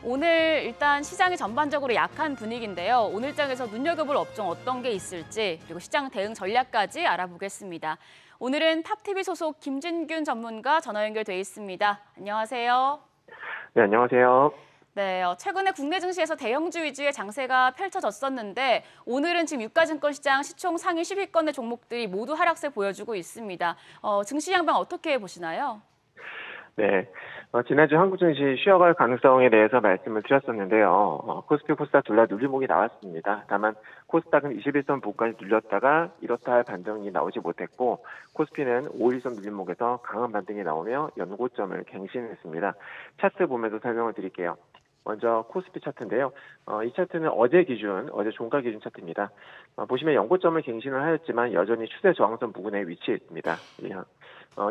오늘 일단 시장이 전반적으로 약한 분위기인데요. 오늘장에서 눈여겨볼 업종 어떤 게 있을지 그리고 시장 대응 전략까지 알아보겠습니다. 오늘은 탑TV 소속 김진균 전문가 전화 연결돼 있습니다. 안녕하세요. 네, 안녕하세요. 네, 최근에 국내 증시에서 대형주 위주의 장세가 펼쳐졌었는데 오늘은 지금 유가증권 시장 시총 상위 10위권의 종목들이 모두 하락세 보여주고 있습니다. 증시 양방 어떻게 보시나요? 네, 지난주 한국 증시 쉬어갈 가능성에 대해서 말씀을 드렸었는데요. 코스피, 코스닥 둘 다 눌림목이 나왔습니다. 다만 코스닥은 21선 부근까지 눌렸다가 이렇다 할 반등이 나오지 못했고 코스피는 5일선 눌림목에서 강한 반등이 나오며 연고점을 갱신했습니다. 차트 보면서 설명을 드릴게요. 먼저 코스피 차트인데요. 이 차트는 어제 종가 기준 차트입니다. 보시면 연고점을 갱신을 하였지만 여전히 추세 저항선 부근에 위치해 있습니다.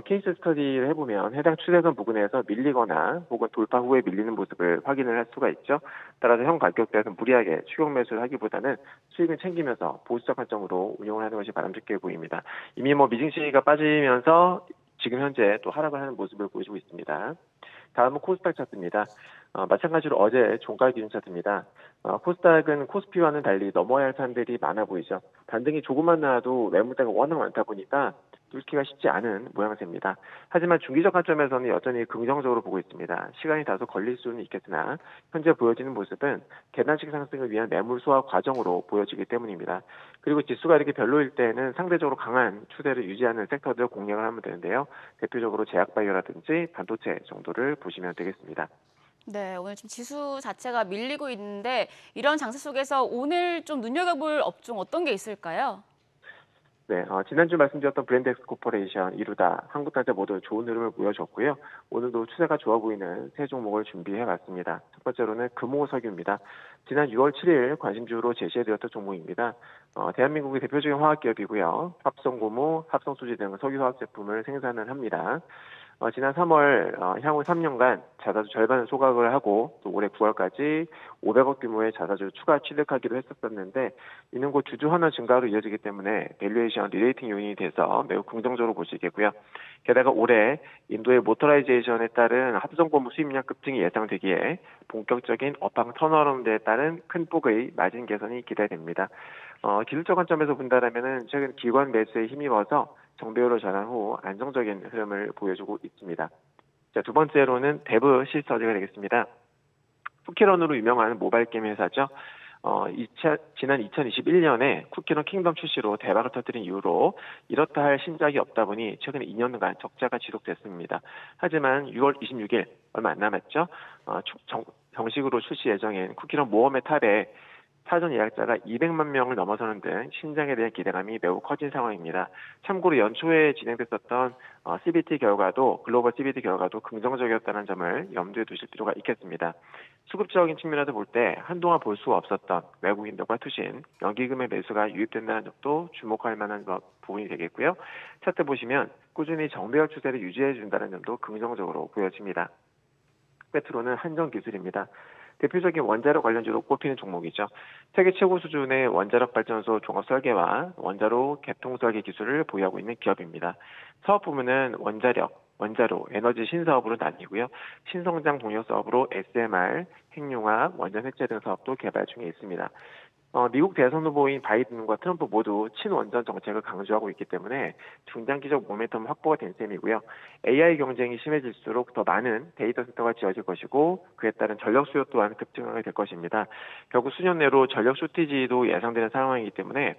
케이스 스터디를 해보면 해당 추세선 부근에서 밀리거나 혹은 돌파 후에 밀리는 모습을 확인을 할 수가 있죠. 따라서 현 가격대에서 무리하게 추격 매수를 하기보다는 수익을 챙기면서 보수적 관점으로 운용을 하는 것이 바람직해 보입니다. 이미 미증시가 빠지면서 지금 현재 또 하락을 하는 모습을 보여주고 있습니다. 다음은 코스닥 차트입니다. 마찬가지로 어제 종가 기준 차트입니다. 코스닥은 코스피와는 달리 넘어야 할 산들이 많아 보이죠. 반등이 조금만 나와도 매물대가 워낙 많다 보니까 뚫기가 쉽지 않은 모양새입니다. 하지만 중기적 관점에서는 여전히 긍정적으로 보고 있습니다. 시간이 다소 걸릴 수는 있겠으나 현재 보여지는 모습은 계단식 상승을 위한 매물 소화 과정으로 보여지기 때문입니다. 그리고 지수가 이렇게 별로일 때는 상대적으로 강한 추세를 유지하는 섹터들 공략을 하면 되는데요. 대표적으로 제약바이오라든지 반도체 정도를 보시면 되겠습니다. 네, 오늘 좀 지수 자체가 밀리고 있는데 이런 장세 속에서 오늘 좀 눈여겨볼 업종 어떤 게 있을까요? 네, 지난주 말씀드렸던 브랜드엑스 코퍼레이션, 이루다, 한국탄자 모두 좋은 흐름을 보여줬고요. 오늘도 추세가 좋아 보이는 세 종목을 준비해봤습니다. 첫 번째로는 금호석유입니다. 지난 6월 7일 관심주로 제시해드렸던 종목입니다. 대한민국의 대표적인 화학기업이고요. 합성고무, 합성수지 등 석유화학 제품을 생산을 합니다. 지난 3월 향후 3년간 자사주 절반을 소각을 하고 또 올해 9월까지 500억 규모의 자사주 추가 취득하기로 했었는데 이는 곧 주주 환원 증가로 이어지기 때문에 밸류에이션 리레이팅 요인이 돼서 매우 긍정적으로 보시겠고요. 게다가 올해 인도의 모터라이제이션에 따른 합성고무 수입량 급증이 예상되기에 본격적인 업황 턴어라운드에 따른 큰 폭의 마진 개선이 기대됩니다. 기술적 관점에서 본다라면은 최근 기관 매수에 힘입어서 정배우로 전환 후 안정적인 흐름을 보여주고 있습니다. 자, 두 번째로는 데브 시스터즈가 되겠습니다. 쿠키런으로 유명한 모바일 게임 회사죠. 지난 2021년에 쿠키런 킹덤 출시로 대박을 터뜨린 이후로 이렇다 할 신작이 없다 보니 최근 2년간 적자가 지속됐습니다. 하지만 6월 26일 얼마 안 남았죠. 정식으로 출시 예정인 쿠키런 모험의 탑에 사전 예약자가 200만 명을 넘어서는 등 신작에 대한 기대감이 매우 커진 상황입니다. 참고로 연초에 진행됐었던 글로벌 CBT 결과도 긍정적이었다는 점을 염두에 두실 필요가 있겠습니다. 수급적인 측면에서 볼 때 한동안 볼 수 없었던 외국인들과 투신, 연기금의 매수가 유입된다는 점도 주목할 만한 부분이 되겠고요. 차트 보시면 꾸준히 정배열 추세를 유지해 준다는 점도 긍정적으로 보여집니다. 끝으로는 한전기술입니다. 대표적인 원자력 관련주로 꼽히는 종목이죠. 세계 최고 수준의 원자력 발전소 종합 설계와 원자로 개통 설계 기술을 보유하고 있는 기업입니다. 사업 부문은 원자로, 에너지 신사업으로 나뉘고요. 신성장 동력 사업으로 SMR, 핵융합, 원전 해체 등 사업도 개발 중에 있습니다. 미국 대선 후보인 바이든과 트럼프 모두 친원전 정책을 강조하고 있기 때문에 중장기적 모멘텀 확보가 된 셈이고요. AI 경쟁이 심해질수록 더 많은 데이터 센터가 지어질 것이고 그에 따른 전력 수요 또한 급증하게 될 것입니다. 결국 수년 내로 전력 쇼티지도 예상되는 상황이기 때문에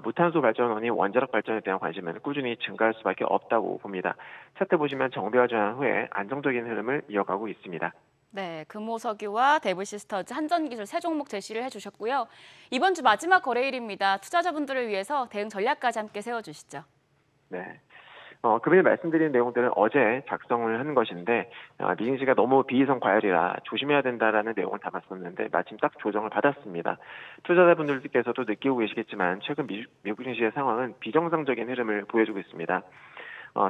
무탄소 발전원인 원자력 발전에 대한 관심은 꾸준히 증가할 수밖에 없다고 봅니다. 차트 보시면 정배와 전환 후에 안정적인 흐름을 이어가고 있습니다. 네, 금호석유와 데브시스터즈, 한전기술 세 종목 제시를 해주셨고요. 이번 주 마지막 거래일입니다. 투자자분들을 위해서 대응 전략까지 함께 세워주시죠. 네. 그전에 말씀드린 내용들은 어제 작성을 한 것인데 미증시가 너무 비이성 과열이라 조심해야 된다라는 내용을 담았었는데 마침 딱 조정을 받았습니다. 투자자분들께서도 느끼고 계시겠지만 최근 미국 증시의 상황은 비정상적인 흐름을 보여주고 있습니다.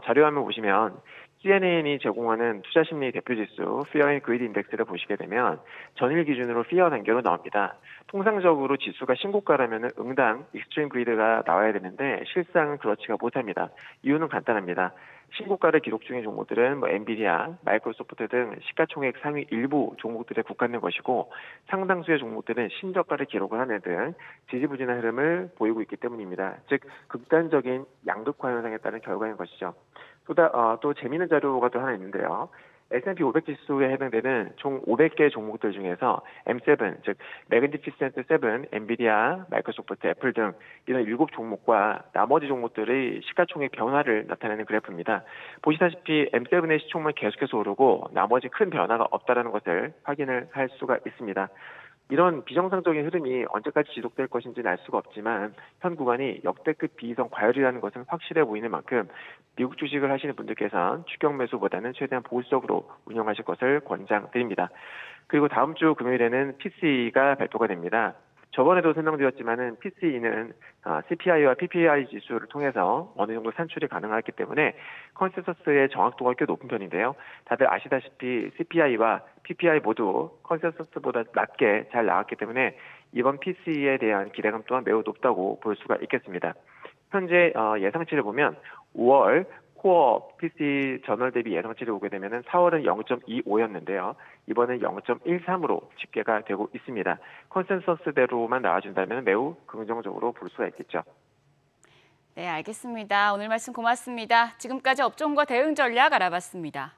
자료화면 보시면 CNN이 제공하는 투자심리 대표지수 Fear and Greed 인덱스를 보시게 되면 전일 기준으로 Fear 단계로 나옵니다. 통상적으로 지수가 신고가라면 응당 Extreme Greed가 나와야 되는데 실상은 그렇지가 못합니다. 이유는 간단합니다. 신고가를 기록 중인 종목들은 엔비디아, 마이크로소프트 등 시가총액 상위 일부 종목들에 국한된 것이고 상당수의 종목들은 신저가를 기록을 하는 등 지지부진한 흐름을 보이고 있기 때문입니다. 즉 극단적인 양극화 현상에 따른 결과인 것이죠. 또 재미있는 자료가 또 하나 있는데요. S&P 500 지수에 해당되는 총 500개 종목들 중에서 M7, 즉 매그니피센트 7, 엔비디아, 마이크로소프트, 애플 등 이런 7종목과 나머지 종목들의 시가총액 변화를 나타내는 그래프입니다. 보시다시피 M7의 시총만 계속해서 오르고 나머지 큰 변화가 없다는 것을 확인을 할 수가 있습니다. 이런 비정상적인 흐름이 언제까지 지속될 것인지는 알 수가 없지만 현 구간이 역대급 비이성 과열이라는 것은 확실해 보이는 만큼 미국 주식을 하시는 분들께서는 추격 매수보다는 최대한 보수적으로 운영하실 것을 권장드립니다. 그리고 다음 주 금요일에는 PCE가 발표가 됩니다. 저번에도 설명드렸지만은 PCE는 CPI와 PPI 지수를 통해서 어느 정도 산출이 가능하기 때문에 컨센서스의 정확도가 꽤 높은 편인데요. 다들 아시다시피 CPI와 PPI 모두 컨센서스보다 낮게 잘 나왔기 때문에 이번 PCE에 대한 기대감 또한 매우 높다고 볼 수가 있겠습니다. 현재 예상치를 보면 5월 코어 PC 전월 대비 예상치를 보게 되면 4월은 0.25였는데요. 이번엔 0.13으로 집계가 되고 있습니다. 컨센서스대로만 나와준다면 매우 긍정적으로 볼 수가 있겠죠. 네, 알겠습니다. 오늘 말씀 고맙습니다. 지금까지 업종과 대응 전략 알아봤습니다.